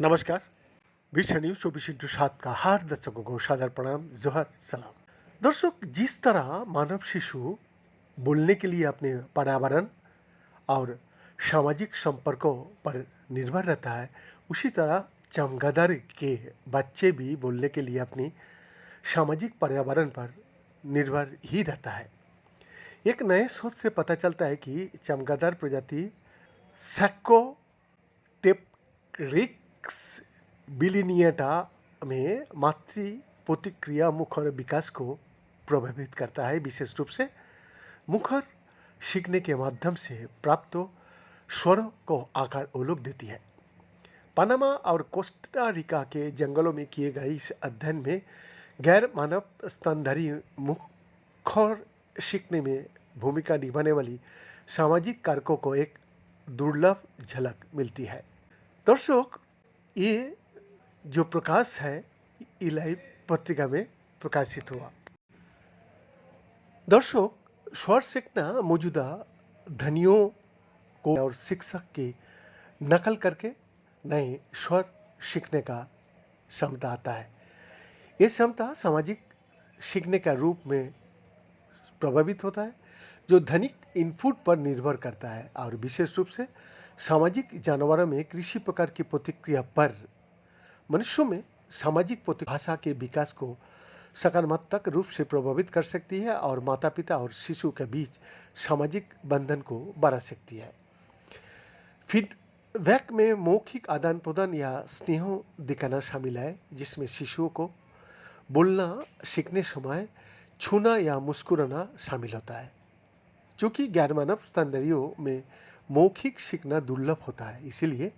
नमस्कार। विश्व न्यूज 24/7 का हर दर्शकों को सादर प्रणाम, जोहर सलाम। दर्शक, जिस तरह मानव शिशु बोलने के लिए अपने पर्यावरण और सामाजिक संपर्कों पर निर्भर रहता है, उसी तरह चमगादड़ के बच्चे भी बोलने के लिए अपनी सामाजिक पर्यावरण पर निर्भर ही रहता है। एक नए शोध से पता चलता है कि चमगादड़ प्रजाति सैक्रोटेप्टेरिक्स बिलिनिएटा में मातृ प्रतिक्रिया मुखर विकास को प्रभावित करता है, विशेष रूप से मुखर सीखने के माध्यम से प्राप्त स्वरों को आकार वो लोग देती है। पनामा और कोस्टा रिका के जंगलों में किए गए इस अध्ययन में गैर मानव स्तनधारी मुखर सीखने में भूमिका निभाने वाली सामाजिक कारकों को एक दुर्लभ झलक मिलती है। दर्शक, ये जो प्रकाश है इलाई पत्रिका में प्रकाशित हुआ। दर्शक, स्वर सीखना मौजूदा ध्वनियों को और शिक्षक की नकल करके नए स्वर सीखने का क्षमता आता है। ये क्षमता सामाजिक सीखने का रूप में प्रभावित होता है, जो ध्वनिक इनपुट पर निर्भर करता है और विशेष रूप से सामाजिक जानवरों में किसी प्रकार की प्रतिक्रिया पर। मनुष्यों में सामाजिक भाषा के विकास को सकारात्मक रूप से प्रभावित कर सकती है और माता पिता और शिशु के बीच सामाजिक बंधन को बढ़ा सकती है। फीडबैक में मौखिक आदान प्रदान या स्नेह दिखाना शामिल है, जिसमें शिशुओं को बोलना सीखने समय छूना या मुस्कुराना शामिल होता है। चूँकि गैर मानव स्तनधारियों में मौखिक सीखना दुर्लभ होता है, इसीलिए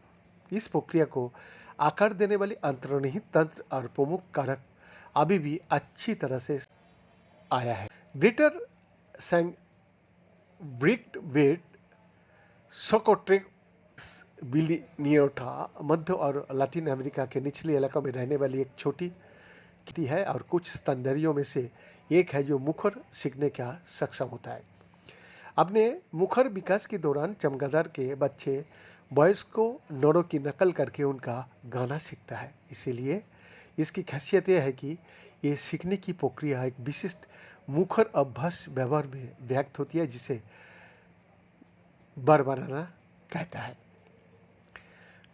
इस प्रक्रिया को आकार देने वाली अंतर्निहित तंत्र और प्रमुख कारक अभी भी अच्छी तरह से आया है। ग्रेटर सैंग्ब्रिक्ट वेट सोकोट्रेक्स बिलिनियोटा मध्य और लातिन अमेरिका के निचले इलाकों में रहने वाली एक छोटी कीटी है और कुछ स्तनधारियों में से एक है जो मुखर सीखने का सक्षम होता है। अपने मुखर विकास के दौरान चमगादड़ के बच्चे वयस्क नरों की नकल करके उनका गाना सीखता है। इसीलिए इसकी खासियत यह है कि ये सीखने की प्रक्रिया एक विशिष्ट मुखर अभ्यास व्यवहार में व्यक्त होती है, जिसे बरबराना कहता है।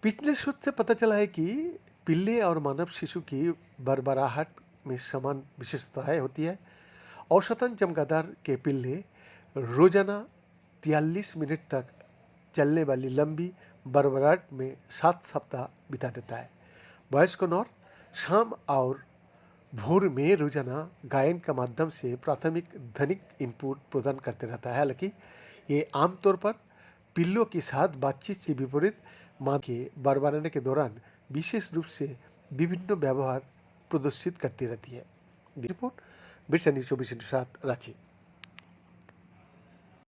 पिछले शोध से पता चला है कि पिल्ले और मानव शिशु की बरबराहट में समान विशेषताएं होती है। औसतन चमगादड़ के पिल्ले रोजाना 43 मिनट तक चलने वाली लंबी बरबराहट में 7 सप्ताह बिता देता है। वयस्क नर शाम और भोर में रोजाना गायन के माध्यम से प्राथमिक ध्वनिक इनपुट प्रदान करते रहता है। हालांकि ये आमतौर पर पिल्लों के साथ बातचीत से विपरीत मां के बरबराने के दौरान विशेष रूप से विभिन्न व्यवहार प्रदर्शित करती रहती है। रिपोर्ट, विश्व न्यूज 24/7 रांची।